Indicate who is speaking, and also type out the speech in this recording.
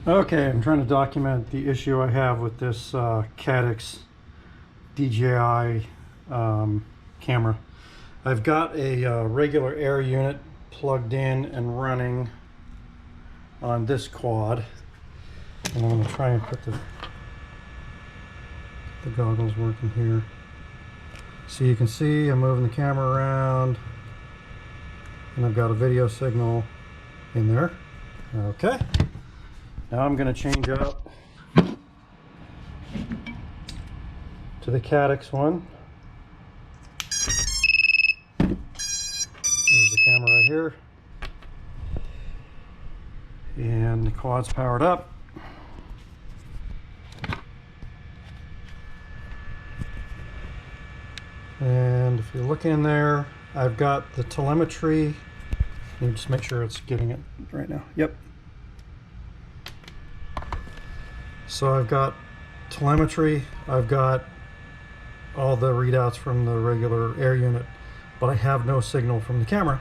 Speaker 1: Okay, I'm trying to document the issue I have with this Caddx DJI camera. I've got a regular air unit plugged in and running on this quad, and I'm going to try and put the goggles working here. So you can see I'm moving the camera around, and I've got a video signal in there. Okay. Now I'm going to change up to the Caddx one. There's the camera right here. And the quad's powered up. And if you look in there, I've got the telemetry. Let me just make sure it's getting it right now. Yep. So I've got telemetry, I've got all the readouts from the regular air unit, but I have no signal from the camera.